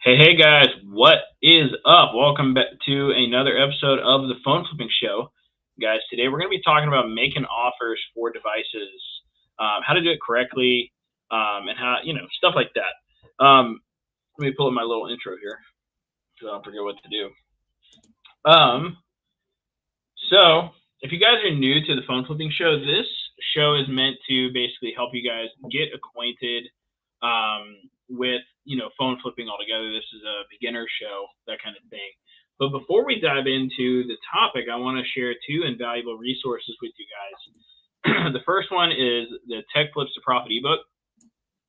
Hey guys, what is up? Welcome back to another episode of the Phone Flipping Show. Guys, today we're going to be talking about making offers for devices, how to do it correctly, and how, stuff like that. Let me pull up my little intro here so I don't forget what to do. Um, so, if you guys are new to the Phone Flipping Show, this show is meant to basically help you guys get acquainted with phone flipping altogether. This is a beginner show, that kind of thing. But before we dive into the topic, I want to share two invaluable resources with you guys. The first one is the Tech Flips to Profit ebook.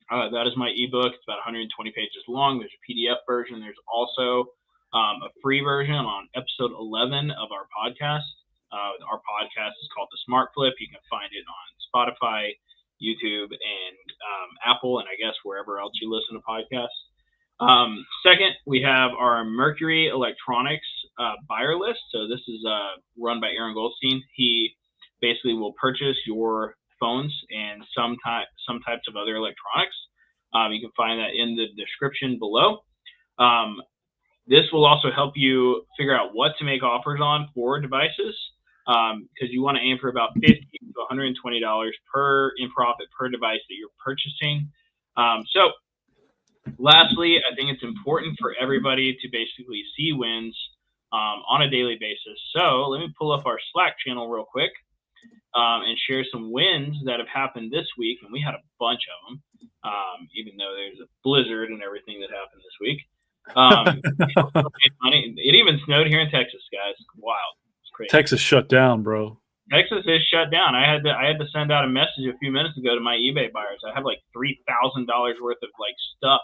That is my ebook. It's about 120 pages long. There's a PDF version. There's also a free version on episode 11 of our podcast. Our podcast is called The Smart Flip. You can find it on Spotify, YouTube, and Apple, and I guess wherever else you listen to podcasts. Second, we have our Mercury Electronics buyer list. So this is run by Aaron Goldstein. He basically will purchase your phones and some types of other electronics. You can find that in the description below. This will also help you figure out what to make offers on for devices, because you want to aim for about $50 to $120 in profit per device that you're purchasing. So lastly, I think it's important for everybody to basically see wins on a daily basis. So let me pull up our Slack channel real quick and share some wins that have happened this week. And we had a bunch of them, even though there's a blizzard and everything that happened this week. It even snowed here in Texas, guys. Wild. It's crazy. Texas shut down, bro. Texas is shut down. I had to send out a message a few minutes ago to my eBay buyers. I have like $3,000 worth of like stuff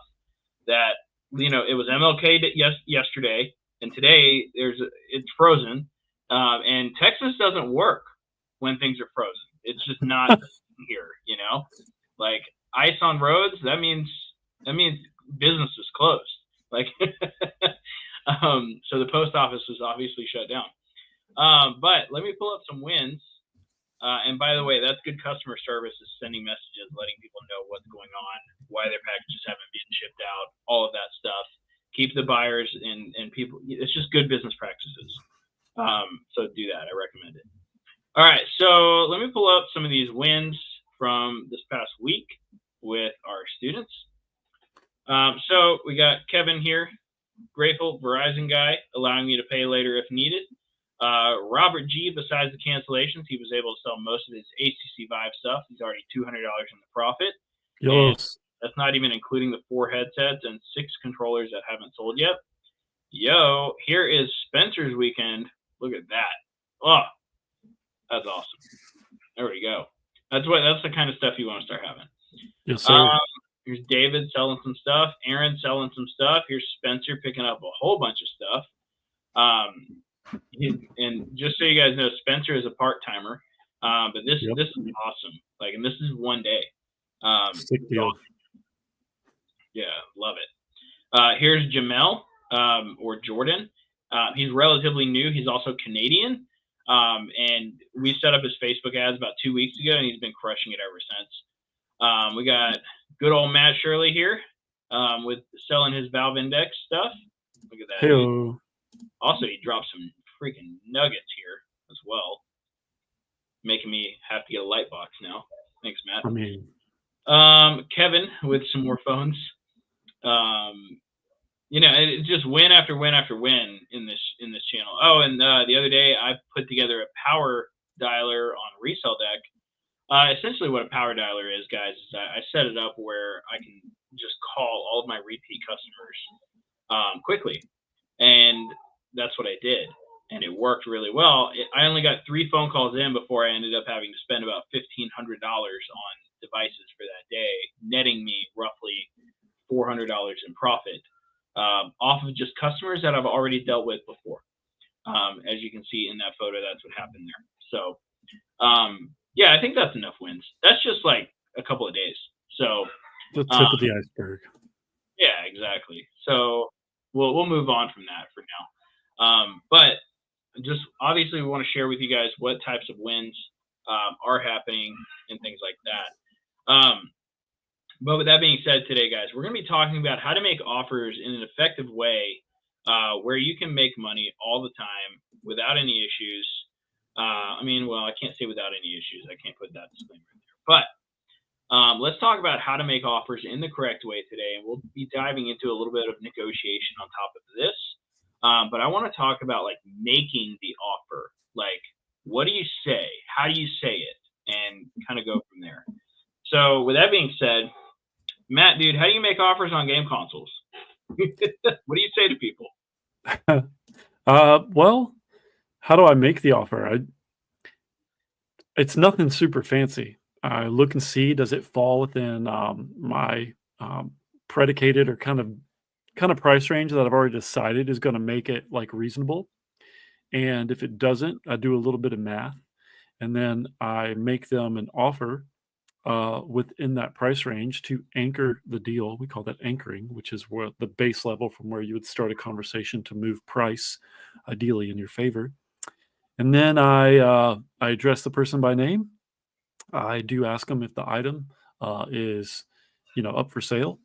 that it was MLK yesterday, and today it's frozen, and Texas doesn't work when things are frozen. It's just not here, like ice on roads. That means business is closed. Like, so the post office was obviously shut down. But let me pull up some wins. And by the way, that's good customer service, is sending messages, letting people know what's going on, why their packages haven't been shipped out, all of that stuff. Keep the buyers and people. It's just good business practices. So do that. I recommend it. All right. So let me pull up some of these wins from this past week with our students. So we got Kevin here. Grateful Verizon guy, allowing me to pay later if needed. Robert G, besides the cancellations, he was able to sell most of his HTC Vive stuff. He's already $200 in the profit. Yes. That's not even including the 4 headsets and 6 controllers that haven't sold yet. Yo, here is Spencer's weekend. Look at that. Oh, that's awesome. There we go. That's the kind of stuff you want to start having. Yes, sir. Here's David selling some stuff. Aaron selling some stuff. Here's Spencer picking up a whole bunch of stuff. And just so you guys know, Spencer is a part-timer, but this is awesome. Like, and this is one day. Stick deal. Yeah, love it. Here's Jamel, or Jordan. He's relatively new. He's also Canadian, and we set up his Facebook ads about 2 weeks ago, and he's been crushing it ever since. We got good old Matt Shirley here, with selling his Valve Index stuff. Look at that. Hey-o. Also, he dropped some freaking nuggets here as well, making me have to get a light box now. Thanks, Matt. I mean, Kevin with some more phones. It's just win after win after win in this channel. Oh, and the other day I put together a power dialer on Resell Deck. Essentially, what a power dialer is, guys, is I set it up where I can just call all of my repeat customers quickly, and that's what I did, and it worked really well. I only got 3 phone calls in before I ended up having to spend about $1,500 on devices for that day, netting me roughly $400 in profit off of just customers that I've already dealt with before. As you can see in that photo, that's what happened there. So, yeah, I think that's enough wins. That's just like a couple of days. So the tip of the iceberg. Yeah, exactly. So we'll move on from that for now. But just obviously we want to share with you guys what types of wins are happening and things like that. But with that being said, today, guys, we're going to be talking about how to make offers in an effective way where you can make money all the time without any issues. I can't say without any issues. I can't put that disclaimer in there. But let's talk about how to make offers in the correct way today. And we'll be diving into a little bit of negotiation on top of this. But I want to talk about like making the offer. Like, what do you say? How do you say it? And kind of go from there. So with that being said, Matt, dude, how do you make offers on game consoles? What do you say to people? Well, how do I make the offer? It's nothing super fancy. I look and see, does it fall within my predicated or kind of price range that I've already decided is going to make it like reasonable. And if it doesn't, I do a little bit of math, and then I make them an offer within that price range to anchor the deal. We call that anchoring, which is where the base level from where you would start a conversation to move price, ideally in your favor. And then I address the person by name. I do ask them if the item is, up for sale,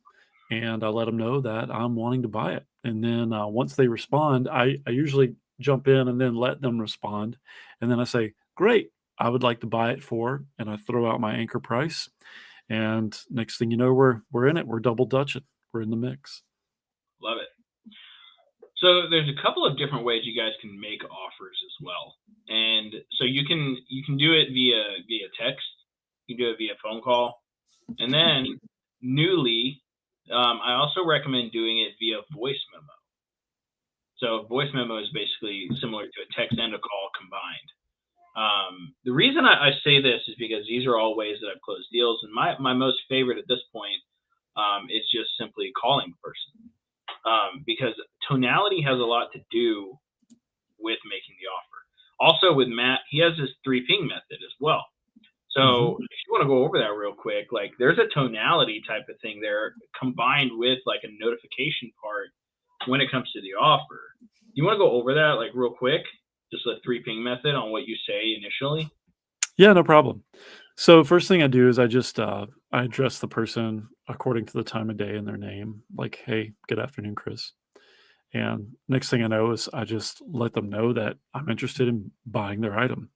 and I let them know that I'm wanting to buy it. And then once they respond, I usually jump in and then let them respond. And then I say, great, I would like to buy it for, and I throw out my anchor price. And next thing you know, we're in it. We're double dutching. We're in the mix. Love it. So there's a couple of different ways you guys can make offers as well. And so you can do it via text. You can do it via phone call. And then newly, I also recommend doing it via voice memo. So voice memo is basically similar to a text and a call combined. The reason I say this is because these are all ways that I've closed deals. And my most favorite at this point is just simply calling the person. Because tonality has a lot to do with making the offer. Also with Matt, he has this 3 ping method as well. So if you want to go over that real quick, like there's a tonality type of thing there combined with like a notification part when it comes to the offer. You want to go over that like real quick? Just the 3 ping method on what you say initially? Yeah, no problem. So first thing I do is I just I address the person according to the time of day and their name, like, hey, good afternoon, Chris. And next thing I know is I just let them know that I'm interested in buying their item.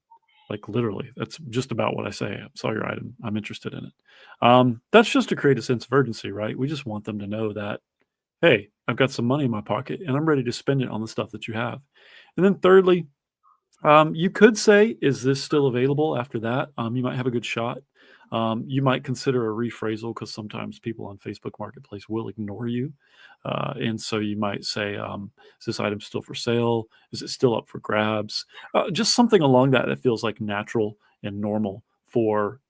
Like literally, that's just about what I say. I saw your item. I'm interested in it. That's just to create a sense of urgency, right? We just want them to know that, hey, I've got some money in my pocket and I'm ready to spend it on the stuff that you have. And then thirdly, you could say, is this still available after that? You might have a good shot. You might consider a rephrasal because sometimes people on Facebook Marketplace will ignore you. And so you might say, is this item still for sale? Is it still up for grabs? Just something along that feels like natural and normal for,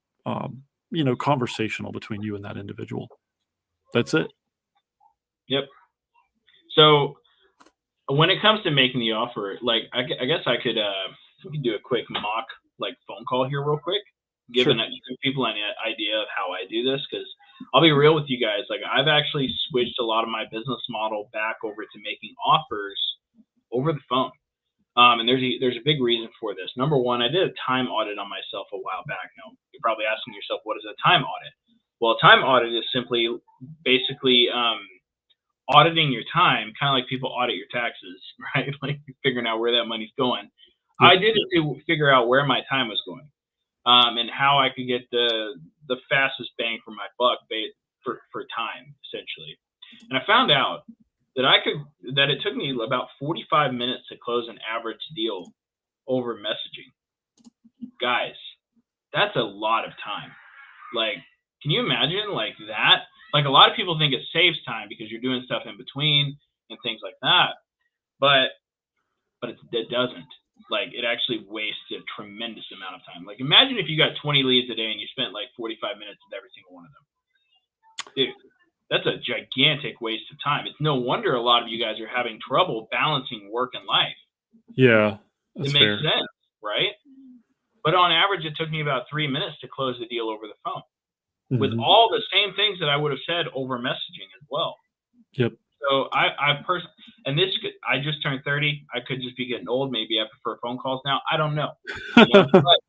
conversational between you and that individual. That's it. Yep. So when it comes to making the offer, like I guess I could do a quick mock like phone call here real quick, giving people an idea of how I do this, because I'll be real with you guys. Like I've actually switched a lot of my business model back over to making offers over the phone. And there's a big reason for this. Number one, I did a time audit on myself a while back. Now you're probably asking yourself, what is a time audit? Well, a time audit is simply basically auditing your time, kind of like people audit your taxes, right? Like figuring out where that money's going. Yeah. I did it to figure out where my time was going, and how I could get the fastest bang for my buck for time, essentially. And I found out that it took me about 45 minutes to close an average deal over messaging. Guys, that's a lot of time. Like, can you imagine like that? Like a lot of people think it saves time because you're doing stuff in between and things like that, but it doesn't. Like it actually wastes a tremendous amount of time. Like imagine if you got 20 leads a day and you spent like 45 minutes with every single one of them. Dude, that's a gigantic waste of time. It's no wonder a lot of you guys are having trouble balancing work and life. Yeah, it makes sense, right? But on average, it took me about 3 minutes to close the deal over the phone. With all the same things that I would have said over messaging as well. Yep. So I just turned 30. I could just be getting old. Maybe I prefer phone calls now. I don't know. But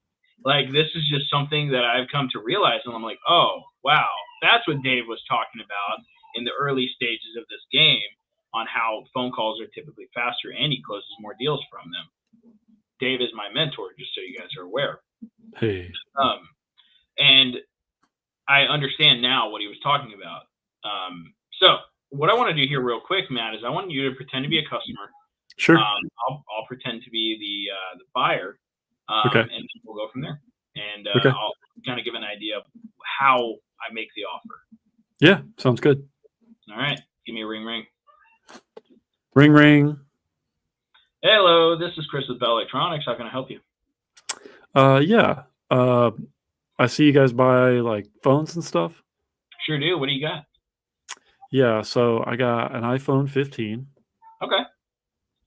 Like, this is just something that I've come to realize, and I'm like, oh, wow, that's what Dave was talking about in the early stages of this game on how phone calls are typically faster and he closes more deals from them. Dave is my mentor, just so you guys are aware. Hey. And I understand now what he was talking about. So what I want to do here real quick, Matt, is I want you to pretend to be a customer. Sure. I'll pretend to be the buyer. Okay. And we'll go from there. And Okay. I'll kind of give an idea of how I make the offer. Yeah, sounds good. All right. Give me a ring, ring. Ring, ring. Hello, this is Chris with Bell Electronics. How can I help you? Yeah. I see you guys buy like phones and stuff. Sure do. What do you got? Yeah, so I got an iPhone 15. Okay.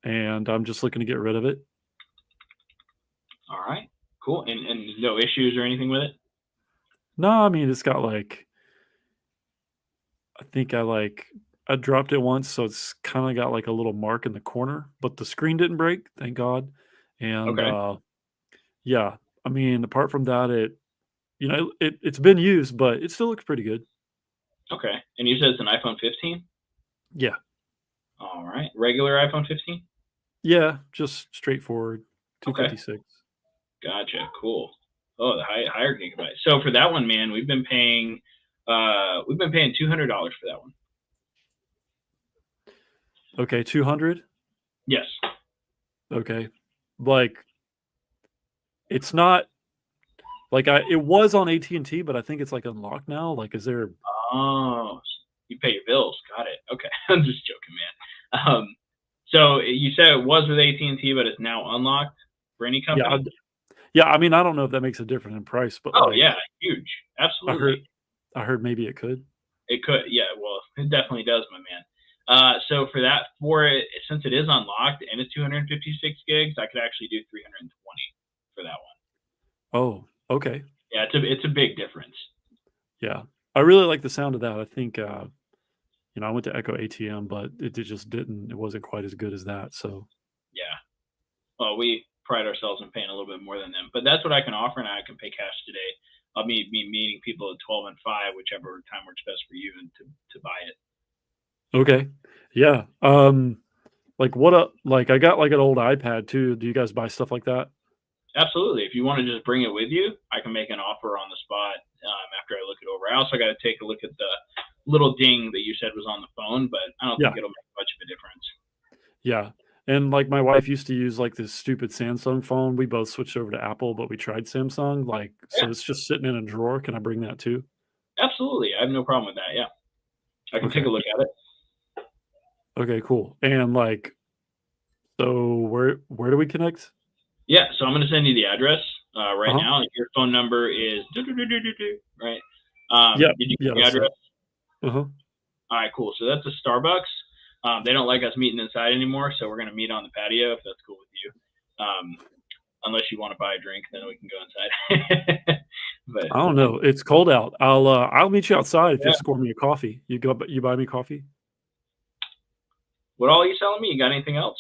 And I'm just looking to get rid of it. All right. Cool. And no issues or anything with it? No, I mean it's got like I think I dropped it once, so it's kind of got like a little mark in the corner, but the screen didn't break, thank God. And Okay. yeah, I mean apart from that, it's been used, but it still looks pretty good. Okay. And you said it's an iPhone 15? Yeah. All right. Regular iPhone 15? Yeah, just straightforward. Okay. 256. Gotcha. Cool. Oh, the higher gigabyte. So for that one, man, we've been paying $200 for that one. Okay, 200? Yes. Okay. Like it's not like it was on AT&T, but I think it's like unlocked now. Like is there Oh, you pay your bills. Got it. Okay. I'm just joking, man. So you said it was with AT&T, but it's now unlocked for any company? Yeah, I mean, I don't know if that makes a difference in price, but Oh, like yeah, huge. Absolutely. I heard maybe it could. It could. Yeah, well, it definitely does, my man. So for it, since it is unlocked and it's 256 gigs, I could actually do 320 for that one. Oh, okay. Yeah, it's a big difference. Yeah. I really like the sound of that. I think I went to Echo ATM, but it wasn't quite as good as that. So Yeah. Well, we pride ourselves in paying a little bit more than them, but that's what I can offer, and I can pay cash today. I'll be meeting people at 12 and 5, whichever time works best for you, and to buy it. okay. Yeah. Like I got like an old iPad too. Do you guys buy stuff like that? Absolutely. If you want to just bring it with you, I can make an offer on the spot after I look it over. I also got to take a look at the little ding that you said was on the phone, but I don't think it'll make much of a difference. Yeah. And like my wife used to use like this stupid Samsung phone. We both switched over to Apple, but we tried Samsung. So it's just sitting in a drawer. Can I bring that too? Absolutely. I have no problem with that. Yeah. I can take a look at it. Okay, cool. And so where do we connect? Yeah. So I'm going to send you the address right now. Your phone number is right. Yeah. Did you get the address? All right, cool. So that's a Starbucks. They don't like us meeting inside anymore, so we're going to meet on the patio if that's cool with you. Unless you want to buy a drink, then we can go inside. But I don't know. It's cold out. I'll meet you outside if you score me a coffee. You buy me coffee? What all are you selling me? You got anything else?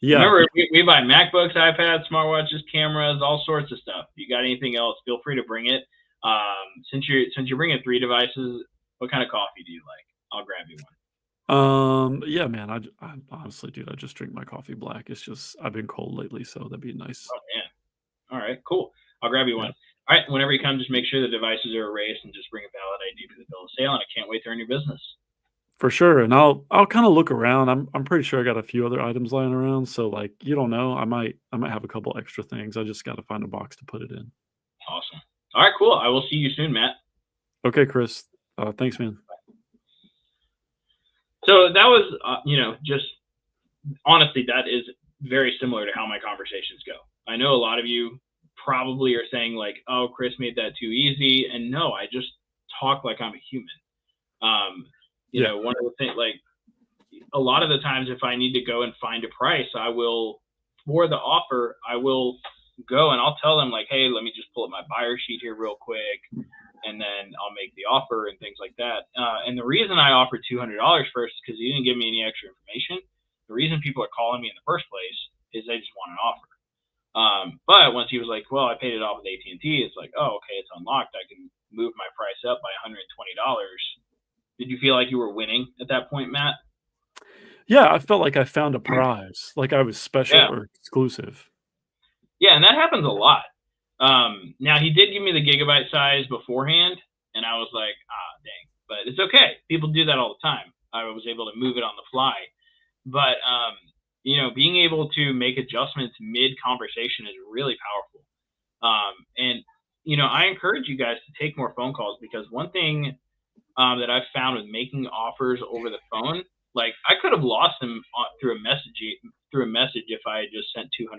Yeah. Remember, we buy MacBooks, iPads, smartwatches, cameras, all sorts of stuff. You got anything else? Feel free to bring it. Since you're bringing 3 devices, what kind of coffee do you like? I'll grab you one. Yeah, man. I honestly, dude, I just drink my coffee black. It's just I've been cold lately, so that'd be nice. Oh man. All right, cool. I'll grab you one. All right, whenever you come, just make sure the devices are erased and just bring a valid ID for the bill of sale. And I can't wait to earn your business. For sure, and I'll kind of look around. I'm pretty sure I got a few other items lying around. So like you don't know, I might have a couple extra things. I just got to find a box to put it in. Awesome. All right, cool. I will see you soon, Matt. Okay, Chris. Thanks, man. Bye. So that was, just honestly, that is very similar to how my conversations go. I know a lot of you probably are saying like, "Oh, Chris made that too easy," and no, I just talk like I'm a human. One of the things, like a lot of the times, if I need to go and find a price, I will, for the offer, I will go and I'll tell them like, "Hey, let me just pull up my buyer sheet here real quick." And then I'll make the offer and things like that. And the reason I offered $200 first is because you didn't give me any extra information. The reason people are calling me in the first place is they just want an offer. But once he was like, well, I paid it off with AT&T, it's like, oh, okay, it's unlocked. I can move my price up by $120. Did you feel like you were winning at that point, Matt? Yeah, I felt like I found a prize, like I was special Yeah. or exclusive. Yeah, and that happens a lot. Now, he did give me the gigabyte size beforehand, and I was like, dang. But it's okay. People do that all the time. I was able to move it on the fly. But, being able to make adjustments mid-conversation is really powerful. And, I encourage you guys to take more phone calls, because one thing that I've found with making offers over the phone, like I could have lost them through a message if I had just sent $200.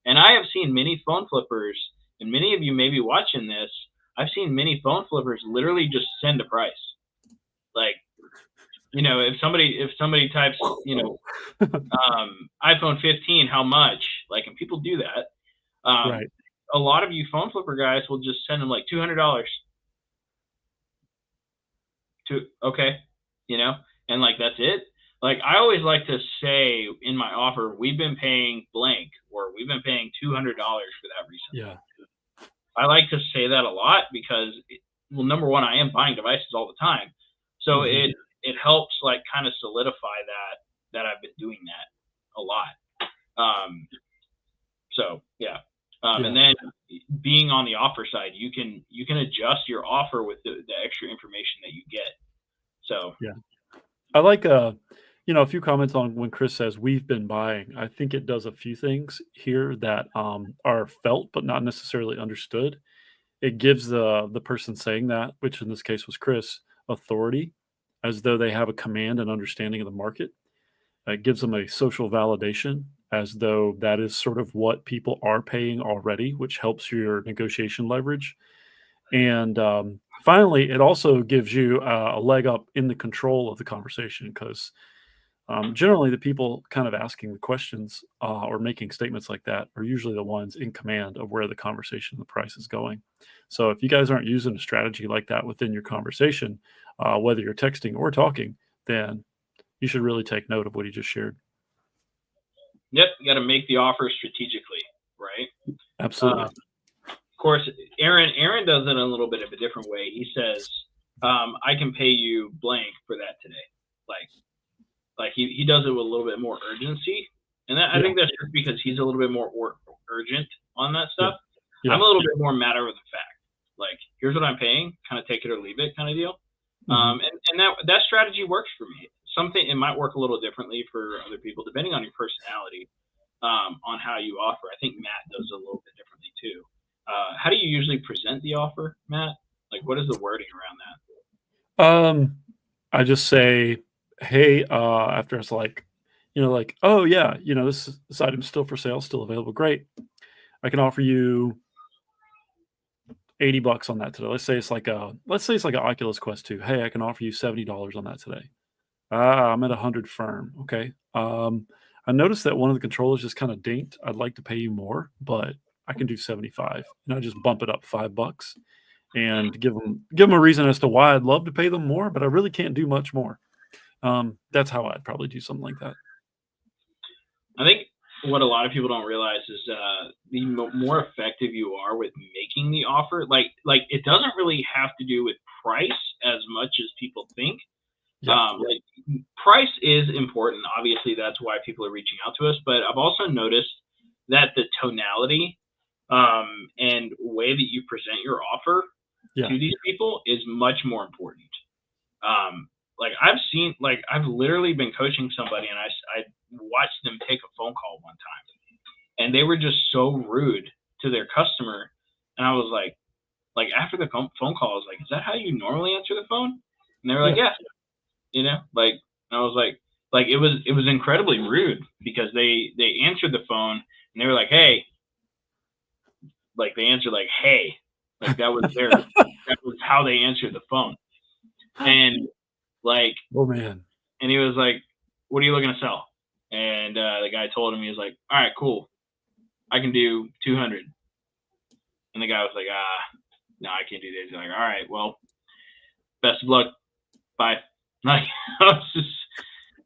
And I have seen many phone flippers, and many of you may be watching this. I've seen many phone flippers literally just send a price. Like, if somebody types, iPhone 15, how much? Like, and people do that. Right. A lot of you phone flipper guys will just send them like $200. Okay, and like that's it. Like, I always like to say in my offer, we've been paying blank, or we've been paying $200 for that recently. Yeah. I like to say that a lot because, well, number one, I am buying devices all the time, so it helps like kind of solidify that I've been doing that a lot. So yeah. And then being on the offer side, you can adjust your offer with the extra information that you get. So yeah, I like a few comments on when Chris says we've been buying. I think it does a few things here that are felt but not necessarily understood. It gives the person saying that, which in this case was Chris, authority, as though they have a command and understanding of the market. It gives them a social validation, as though that is sort of what people are paying already, which helps your negotiation leverage. And finally, it also gives you a leg up in the control of the conversation, because generally the people kind of asking the questions or making statements like that are usually the ones in command of where the conversation, the price is going. So if you guys aren't using a strategy like that within your conversation, whether you're texting or talking, then you should really take note of what he just shared. Yep, you got to make the offer strategically, right? Absolutely. Of course, Aaron does it in a little bit of a different way. He says, I can pay you blank for that today. Like he does it with a little bit more urgency. And I think that's just because he's a little bit more urgent on that stuff. Yeah. I'm a little bit more matter of the fact. Like, here's what I'm paying, kind of take it or leave it kind of deal. And that strategy works for me. It might work a little differently for other people, depending on your personality, on how you offer. I think Matt does it a little bit differently too. How do you usually present the offer, Matt? Like, what is the wording around that? I just say, hey, after it's like, oh yeah, this item's still for sale, still available. Great. I can offer you $80 on that today. Let's say it's like an Oculus Quest 2. Hey, I can offer you $70 on that today. I'm at 100 firm. Okay. I noticed that one of the controllers just kind of dinked. I'd like to pay you more, but I can do 75. And I just bump it up $5 and give them a reason as to why I'd love to pay them more, but I really can't do much more. That's how I'd probably do something like that. I think what a lot of people don't realize is the more effective you are with making the offer, like it doesn't really have to do with price as much as people think. Like, price is important. Obviously, that's why people are reaching out to us. But I've also noticed that the tonality and way that you present your offer to these people is much more important. Like, I've literally been coaching somebody, and I watched them take a phone call one time, and they were just so rude to their customer. And I was like after the phone call, I was like, is that how you normally answer the phone? And they were like, yeah. Like, I was like it was incredibly rude, because they answered the phone and they were like, hey, like they answered like, hey, like that was that was how they answered the phone. And like, oh man. And he was like, what are you looking to sell? And the guy told him, he was like, all right, cool, I can do 200. And the guy was like, no, I can't do this. He's like, all right, well, best of luck, bye. Like, I was just,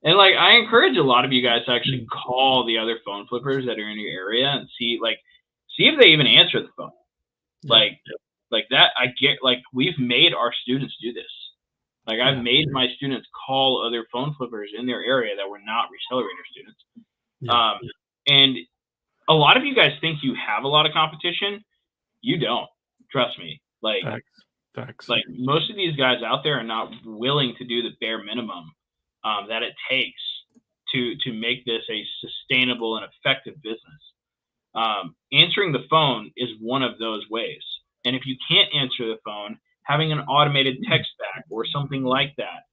And like, I encourage a lot of you guys to actually call the other phone flippers that are in your area and see if they even answer the phone. Like that, I get, like, we've made our students do this. Like, I've made my students call other phone flippers in their area that were not Recelerator students. And a lot of you guys think you have a lot of competition. You don't. Trust me. Like, Facts. Like, most of these guys out there are not willing to do the bare minimum that it takes to make this a sustainable and effective business. Answering the phone is one of those ways. And if you can't answer the phone, having an automated text back or something like that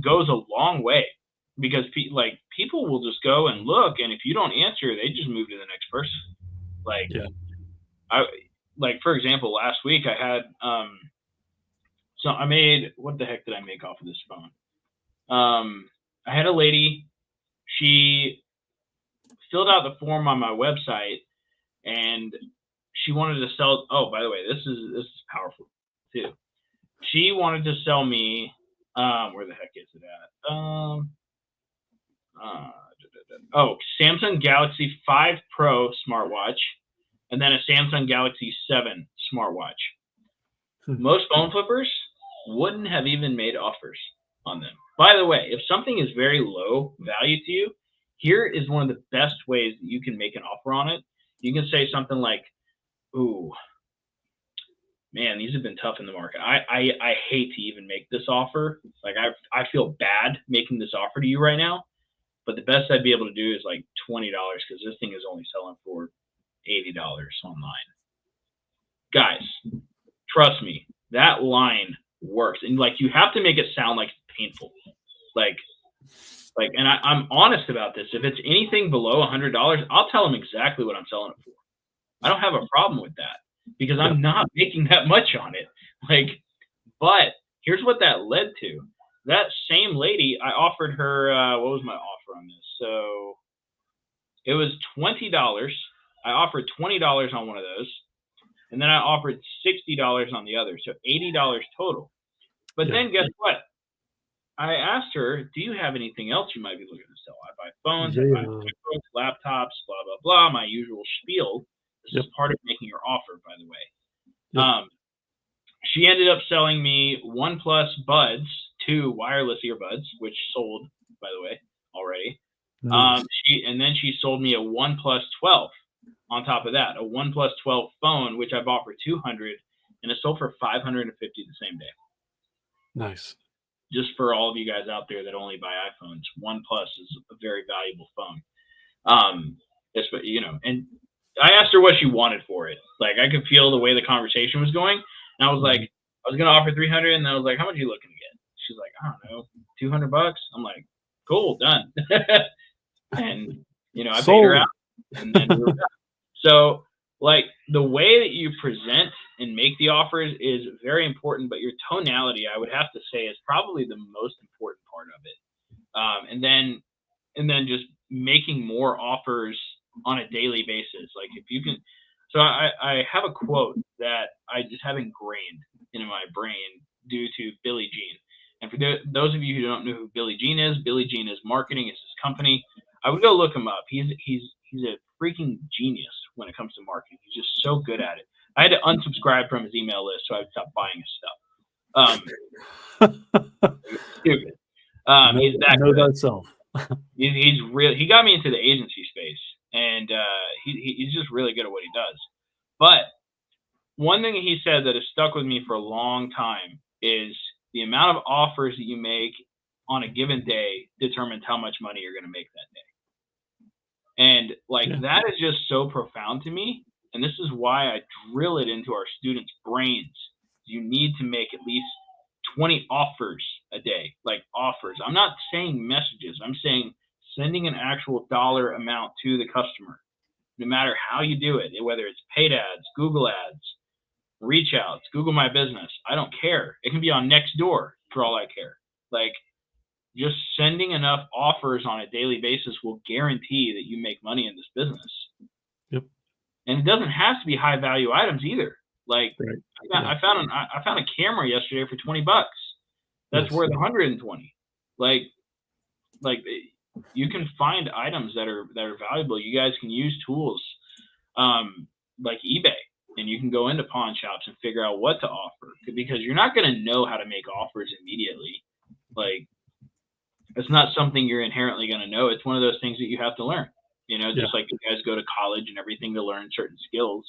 goes a long way, because people will just go and look, and if you don't answer, they just move to the next person. For example, last week I had so I made, what the heck did I make off of this phone? I had a lady, she filled out the form on my website, and she wanted to sell. Oh, by the way, this is powerful too. She wanted to sell me. Where the heck is it at? Samsung Galaxy 5 Pro smartwatch, and then a Samsung Galaxy 7 smartwatch. Most phone flippers wouldn't have even made offers on them. By the way, if something is very low value to you, here is one of the best ways that you can make an offer on it. You can say something like, "Ooh, man, these have been tough in the market. I hate to even make this offer. Like, I feel bad making this offer to you right now, but the best I'd be able to do is like $20 because this thing is only selling for $80 online." Guys, trust me, that line works. And like, you have to make it sound like painful. And I'm honest about this. If it's anything below $100, I'll tell them exactly what I'm selling it for. I don't have a problem with that because I'm not making that much on it. But here's what that led to. That same lady, I offered her, what was my offer on this? So it was $20. I offered $20 on one of those, and then I offered $60 on the other, so $80 total. But then guess what? I asked her, "Do you have anything else you might be looking to sell?" I buy phones, I buy MacBooks, laptops, blah, blah, blah, my usual spiel. This is part of making your offer, by the way. She ended up selling me OnePlus Buds, 2 wireless earbuds, which sold, by the way, already. And then she sold me a OnePlus 12 on top of that, a OnePlus 12 phone, which I bought for $200, and it sold for $550 the same day. Nice. Just for all of you guys out there that only buy iPhones, OnePlus is a very valuable phone. And I asked her what she wanted for it. Like, I could feel the way the conversation was going, and I was like, I was gonna offer $300, and I was like, "How much are you looking to get?" She's like, "I don't know, $200." I'm like, "Cool, done." And I paid her out, and then we were done. So, like, the way that you present and make the offers is very important, but your tonality, I would have to say, is probably the most important part of it. And then just making more offers on a daily basis. Like, if you can, so I have a quote that I just have ingrained into my brain due to Billy Jean. And for those of you who don't know who Billy Jean is marketing. It's his company. I would go look him up. He's a freaking genius when it comes to marketing. He's just so good at it. I had to unsubscribe from his email list so I would stop buying his stuff. Stupid. He's that good. Know thyself. He's real. He got me into the agency space, and he's just really good at what he does. But one thing he said that has stuck with me for a long time is the amount of offers that you make on a given day determines how much money you're going to make that day. And that is just so profound to me. And this is why I drill it into our students' brains. You need to make at least 20 offers a day, like offers. I'm not saying messages. I'm saying sending an actual dollar amount to the customer, no matter how you do it, whether it's paid ads, Google ads, reach outs, Google My Business. I don't care. It can be on Nextdoor for all I care. Just sending enough offers on a daily basis will guarantee that you make money in this business. Yep. And it doesn't have to be high value items either. Right. I found a camera yesterday for $20. That's worth 120. like you can find items that are valuable. You guys can use tools like eBay, and you can go into pawn shops and figure out what to offer, because you're not going to know how to make offers immediately. Like, it's not something you're inherently going to know. It's one of those things that you have to learn. Just like you guys go to college and everything to learn certain skills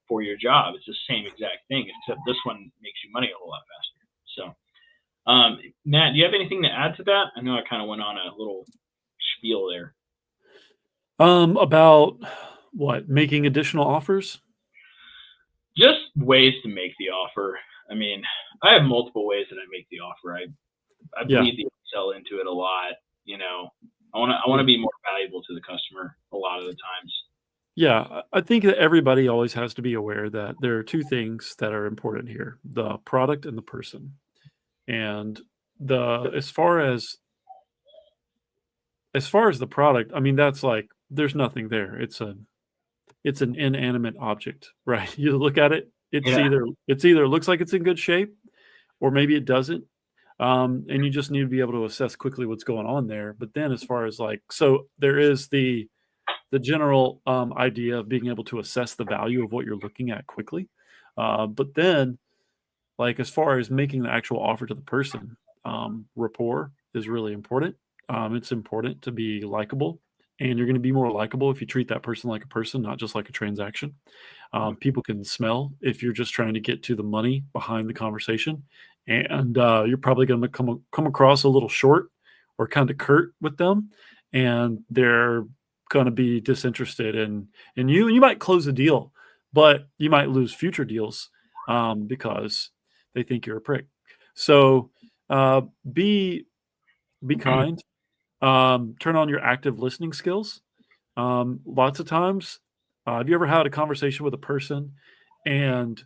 for your job. It's the same exact thing, except this one makes you money a whole lot faster. So, Matt, do you have anything to add to that? I know I kind of went on a little spiel there. About what? Making additional offers? Just ways to make the offer. I mean, I have multiple ways that I make the offer. I bleed the Excel into it a lot. I want to be more valuable to the customer a lot of the times. Yeah, I think that everybody always has to be aware that there are two things that are important here: the product and the person. And as far as the product, I mean, that's like, there's nothing there. It's an inanimate object, right? You look at it, it's either looks like it's in good shape, or maybe it doesn't. And you just need to be able to assess quickly what's going on there. But then, as far as so there is the general idea of being able to assess the value of what you're looking at quickly. But then, as far as making the actual offer to the person, rapport is really important. It's important to be likable, and you're going to be more likable if you treat that person like a person, not just like a transaction. People can smell if you're just trying to get to the money behind the conversation, and you're probably going to come across a little short or kind of curt with them, and they're going to be disinterested in you, and you might close a deal, but you might lose future deals because they think you're a prick. So be kind. Turn on your active listening skills. Lots of times, have you ever had a conversation with a person and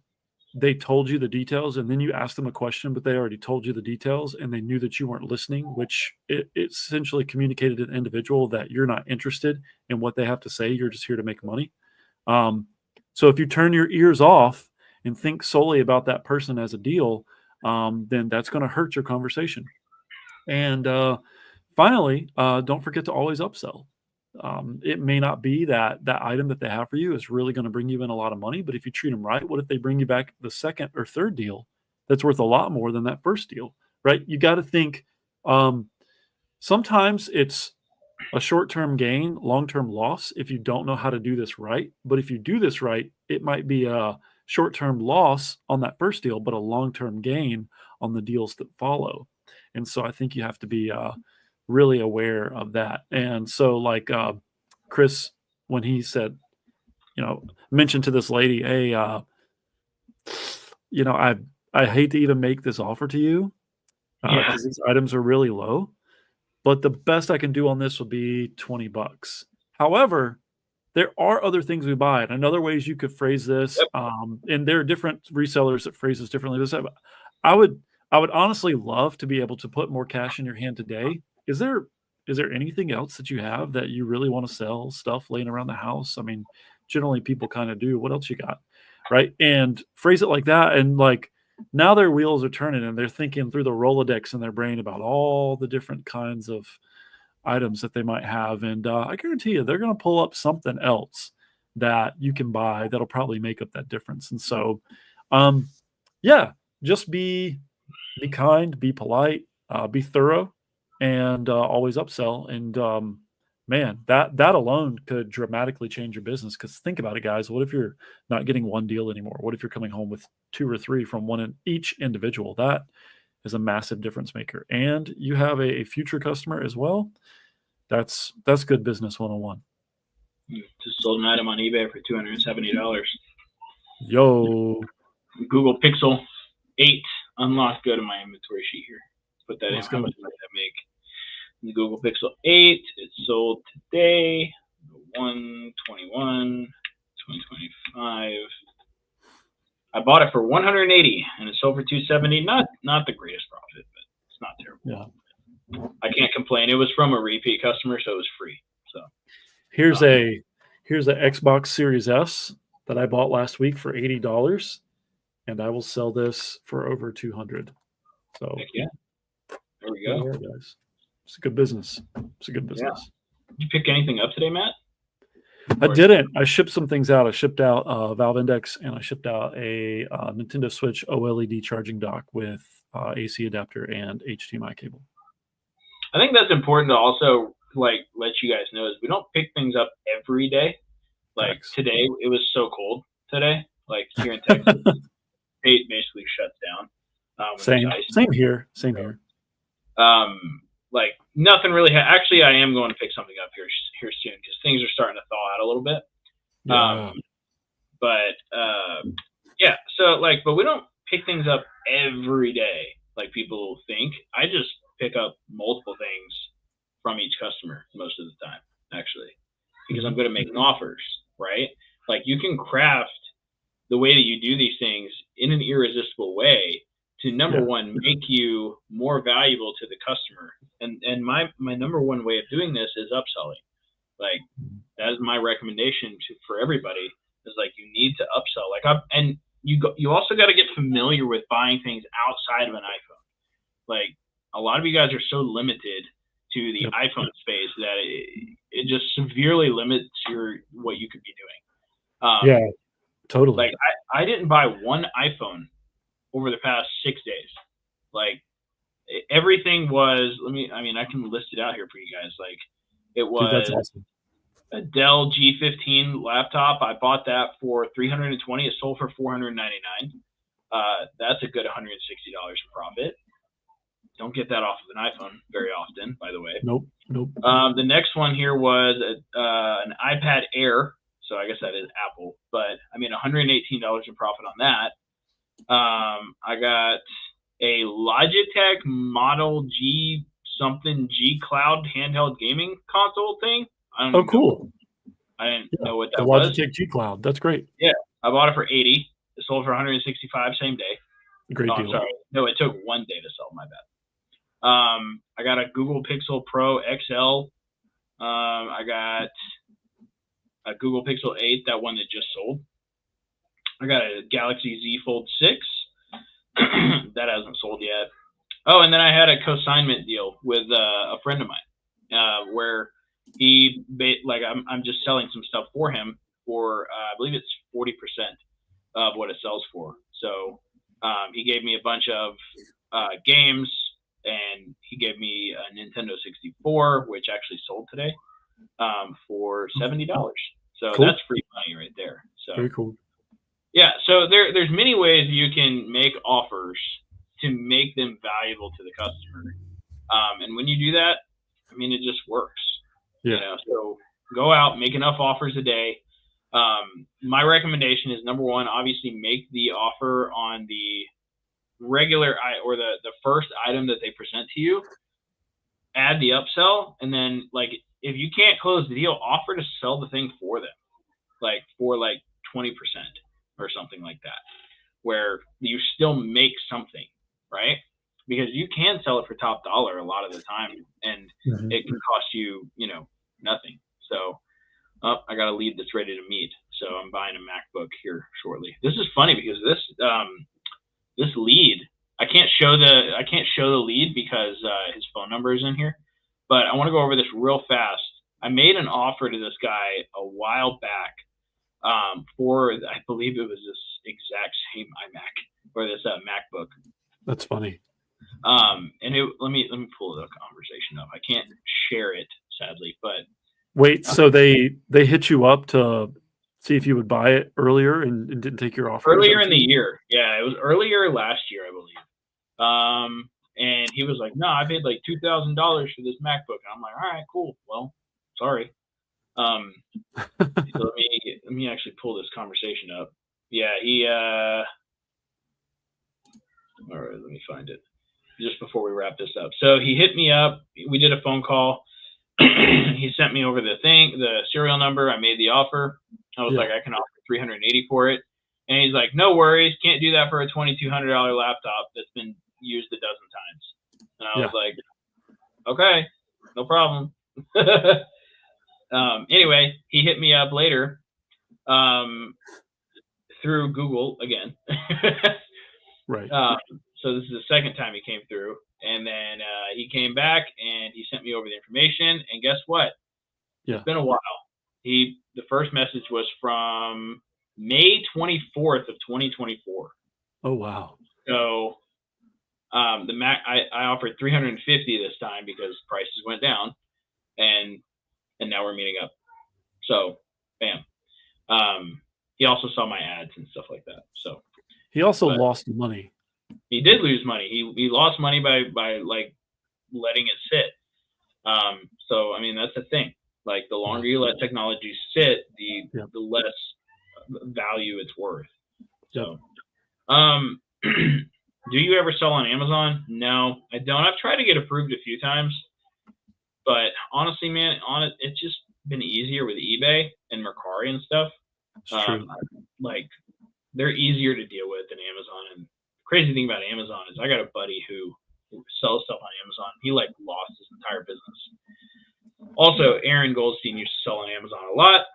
they told you the details, and then you asked them a question, but they already told you the details and they knew that you weren't listening, which it essentially communicated to an individual that you're not interested in what they have to say. You're just here to make money. So if you turn your ears off and think solely about that person as a deal, then that's going to hurt your conversation. And finally, don't forget to always upsell. It may not be that item that they have for you is really going to bring you in a lot of money, but if you treat them right, what if they bring you back the second or third deal that's worth a lot more than that first deal, right? You got to think, sometimes it's a short-term gain, long-term loss if you don't know how to do this right. But if you do this right, it might be a short-term loss on that first deal, but a long-term gain on the deals that follow. And so I think you have to be really aware of that. And so Chris, when he said, mentioned to this lady, hey, I hate to even make this offer to you because these items are really low, but the best I can do on this would be $20. However, there are other things we buy, and other ways you could phrase this. And there are different resellers that phrase this differently. I would honestly love to be able to put more cash in your hand today. Is there anything else that you have that you really want to sell, stuff laying around the house? I mean, generally people kind of do. What else you got? Right. And phrase it like that. And now their wheels are turning and they're thinking through the Rolodex in their brain about all the different kinds of items that they might have. And I guarantee you, they're going to pull up something else that you can buy that'll probably make up that difference. And so, just be kind, be polite, be thorough, and always upsell. And man, that alone could dramatically change your business. Because think about it, guys. What if you're not getting one deal anymore? What if you're coming home with 2 or 3 from one in each individual? That is a massive difference maker. And you have a future customer as well. That's good business 101. Just sold an item on eBay for $270. Yo. Google Pixel 8 unlocked. Go to my inventory sheet here. Put that in. How much might that make? The Google Pixel 8. It sold today, 1/21/2025. I bought it for $180 and it sold for $270. Not the greatest profit, but it's not terrible. Yeah. I can't complain. It was from a repeat customer, so it was free. So here's a Xbox Series S that I bought last week for $80, and I will sell this for over $200. So heck yeah. There we go. Yeah, guys. It's a good business. It's a good business. Did you pick anything up today, Matt? I didn't. I shipped some things out. I shipped out Valve Index, and I shipped out a Nintendo Switch OLED charging dock with AC adapter and HDMI cable. I think that's important to also like let you guys know is we don't pick things up every day. Like Thanks. today, it was so cold today. Like here in Texas, state basically shuts down. Same here. Like nothing really. Actually, I am going to pick something up here soon because things are starting to thaw out a little bit. Yeah. Yeah. So like, but we don't pick things up every day like people think. I just pick up multiple things from each customer most of the time, actually, because I'm good at making offers, right? Like you can craft the way that you do these things in an irresistible way to number one, make you more valuable to the customer. And my number one way of doing this is upselling. Like that is my recommendation for everybody is like, you need to upsell. And you also got to get familiar with buying things outside of an iPhone. Like a lot of you guys are so limited to the iPhone space that it just severely limits what you could be doing. Totally. Like I didn't buy one iPhone over the past 6 days. Like everything was, I can list it out here for you guys. Like it was that's awesome. A Dell G15 laptop. I bought that for $320. It sold for $499. That's a good $160 in profit. Don't get that off of an iPhone very often, by the way. Nope. The next one here was an iPad Air. So I guess that is Apple, but $118 in profit on that. I got a Logitech Model G Cloud handheld gaming console thing. Cool. I didn't know what that the was. Logitech G Cloud. That's great. Yeah. I bought it for $80. It sold for $165 same day. Great deal. Sorry. No, it took 1 day to sell. My bad. I got a Google Pixel Pro XL. I got a Google Pixel 8, that one that just sold. I got a Galaxy Z Fold 6. That hasn't sold yet. Oh, and then I had a consignment deal with a friend of mine where I'm just selling some stuff for him for I believe it's 40% of what it sells for. So he gave me a bunch of games, and he gave me a Nintendo 64, which actually sold today for $70. So cool. That's free money right there. So very cool. Yeah, so there's many ways you can make offers to make them valuable to the customer. And when you do that, it just works. Yeah. So go out, make enough offers a day. My recommendation is number one, obviously make the offer on the regular or the first item that they present to you. Add the upsell, and then like if you can't close the deal, offer to sell the thing for them, like for 20% or something like that, where you still make something, right? Because you can sell it for top dollar a lot of the time, and it can cost you, nothing. So I got a lead that's ready to meet. So I'm buying a MacBook here shortly. This is funny because this lead, I can't show the lead because his phone number is in here, but I want to go over this real fast. I made an offer to this guy a while back for, I believe it was this exact same iMac or this MacBook. That's funny. And let me pull the conversation up. I can't share it sadly, but wait. So they hit you up to see if you would buy it earlier and didn't take your offer? Earlier in the year. Yeah, it was earlier last year, I believe. And he was like, no, I paid like $2,000 for this MacBook. And I'm like, all right, cool. Well, sorry. So let me actually pull this conversation up. Yeah, all right, let me find it just before we wrap this up. So he hit me up. We did a phone call. He sent me over the serial number. I made the offer. I was like, I can offer $380 for it. And he's like, no worries. Can't do that for a $2,200 laptop that's been used a dozen times. And I was like, okay, no problem. Anyway, he hit me up later through Google again. Right. So this is the second time he came through. And And then he came back and he sent me over the information. And guess what? Yeah. It's been a while. The first message was from May 24th of 2024. Oh, wow. So the Mac I offered 350 this time because prices went down, and now we're meeting up. So, bam. He also saw my ads and stuff like that. So he also lost money. He did lose money. He lost money by like letting it sit. So I mean that's the thing. Like the longer you let technology sit, the less value it's worth. So, do you ever sell on Amazon? No, I don't. I've tried to get approved a few times, but honestly, man, it's just been easier with eBay and Mercari and stuff. It's true. Like they're easier to deal with than Amazon. And the crazy thing about Amazon is I got a buddy who sells stuff on Amazon. He like lost his entire business. Also, Aaron Goldstein used to sell on Amazon a lot,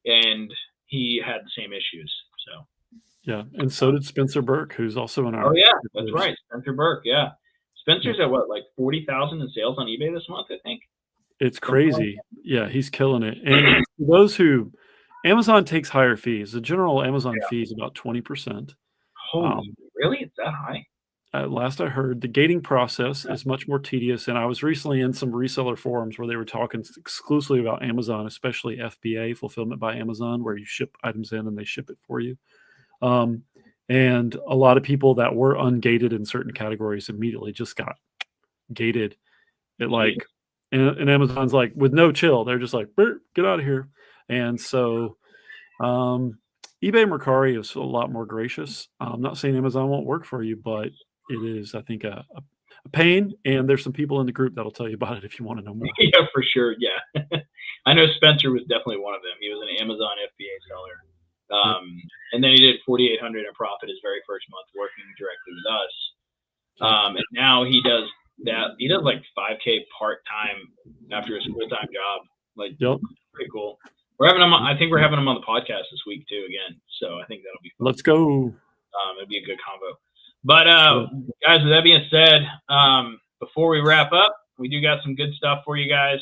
and he had the same issues. So yeah, and so did Spencer Burke, who's also in our. Oh yeah, that's right, Spencer Burke. Yeah, Spencer's at what, like 40,000 in sales on eBay this month, I think. It's crazy. Yeah, he's killing it. And those who Amazon takes higher fees. The general Amazon fee is about 20%. Holy, really? It's that high? At last I heard, the gating process is much more tedious. And I was recently in some reseller forums where they were talking exclusively about Amazon, especially FBA, Fulfillment by Amazon, where you ship items in and they ship it for you. And a lot of people that were ungated in certain categories immediately just got gated. It like, and Amazon's like, with no chill, they're just like, get out of here. And so eBay Mercari is a lot more gracious. I'm not saying Amazon won't work for you, but it is, I think, a pain. And there's some people in the group that'll tell you about it if you want to know more. Yeah, for sure. Yeah. I know Spencer was definitely one of them. He was an Amazon FBA seller. And then he did 4,800 in profit his very first month working directly with us. And now he does that. He does like 5K part-time after his full-time job. Like, pretty cool. We're having him. I think we're having him on the podcast this week too again. So I think that'll be fun. Let's go. It'll be a good combo. But guys, with that being said, before we wrap up, we do got some good stuff for you guys.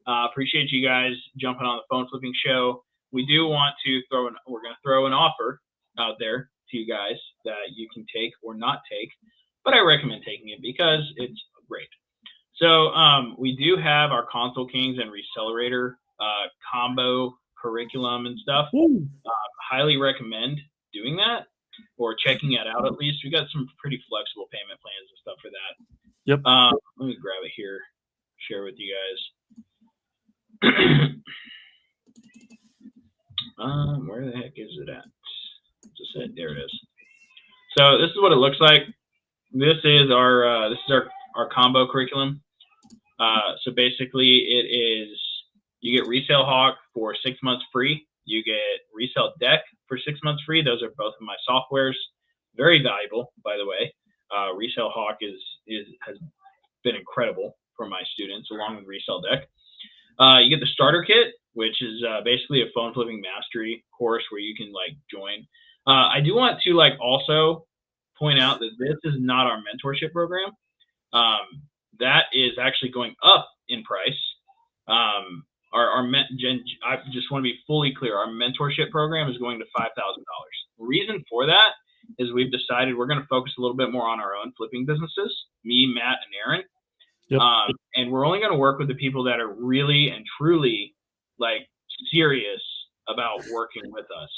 Appreciate you guys jumping on the phone flipping show. We do want to we're going to throw an offer out there to you guys that you can take or not take, but I recommend taking it because it's great. So we do have our Console Kings and Recelerator combo curriculum and stuff. Highly recommend doing that or checking it out at least. We got some pretty flexible payment plans and stuff for that. Yep. Let me grab it here, share with you guys. Where the heck is it at? Just said, there it is. So this is what it looks like. This is our combo curriculum. So basically, it is you get Resale Hawk for 6 months free. You get Resale Deck for 6 months free. Those are both of my softwares. Very valuable, by the way. Resale Hawk has been incredible for my students, along with Resale Deck. You get the starter kit, which is basically a phone flipping mastery course where you can like join. I do want to like also point out that this is not our mentorship program. That is actually going up in price. I just want to be fully clear. Our mentorship program is going to $5,000. The reason for that is we've decided we're going to focus a little bit more on our own flipping businesses, me, Matt, and Aaron. Yep. And we're only going to work with the people that are really and truly like serious about working with us.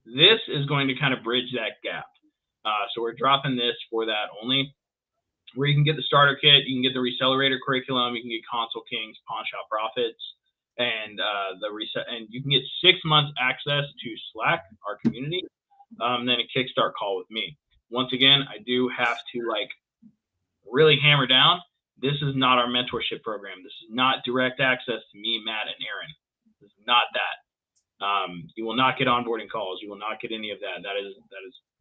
This is going to kind of bridge that gap. So we're dropping this for that only, where you can get the starter kit, you can get the Recelerator curriculum, you can get Console Kings, Pawn Shop Profits, and and you can get 6 months access to Slack, our community, then a Kickstart call with me. Once again, I do have to like really hammer down. This is not our mentorship program. This is not direct access to me, Matt, and Aaron. This is not that. You will not get onboarding calls. You will not get any of that. That is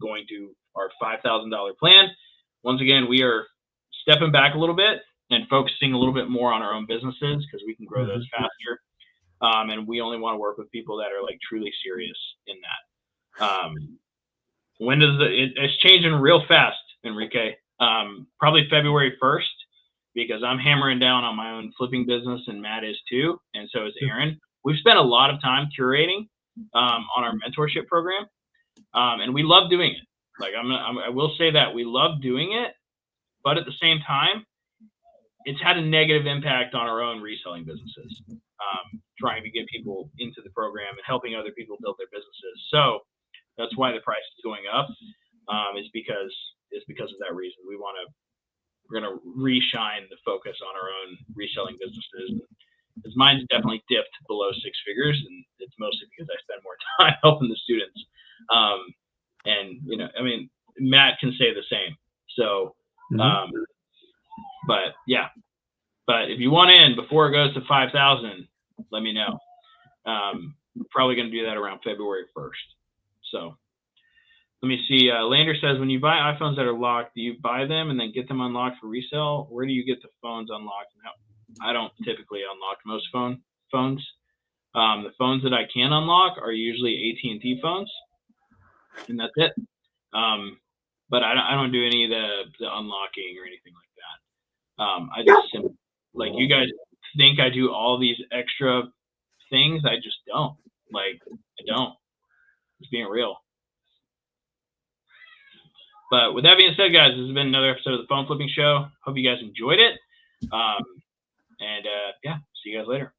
going to our $5,000 plan. Once again, we are stepping back a little bit and focusing a little bit more on our own businesses because we can grow those faster. And we only want to work with people that are like truly serious in that. When does it's changing real fast, Enrique? Probably February 1st. because I'm hammering down on my own flipping business, and Matt is too, and so is Aaron. We've spent a lot of time curating on our mentorship program, and we love doing it. Like I will say that we love doing it, but at the same time, it's had a negative impact on our own reselling businesses, trying to get people into the program and helping other people build their businesses. So that's why the price is going up. Is because of that reason. We're gonna reshine the focus on our own reselling businesses. Because mine's definitely dipped below six figures, and it's mostly because I spend more time helping the students. And I mean, Matt can say the same. So, but yeah. But if you want in before it goes to 5,000, let me know. We're probably going to do that around February 1st. So let me see. Lander says, when you buy iPhones that are locked, do you buy them and then get them unlocked for resale? Where do you get the phones unlocked? No, I don't typically unlock most phones. The phones that I can unlock are usually AT&T phones, and that's it. But I don't do any of the unlocking or anything like that. I just simply, like, you guys think I do all these extra things. I just don't. Like, I don't. Just being real. But with that being said, guys, this has been another episode of the Phone Flipping Show. Hope you guys enjoyed it. Yeah, see you guys later.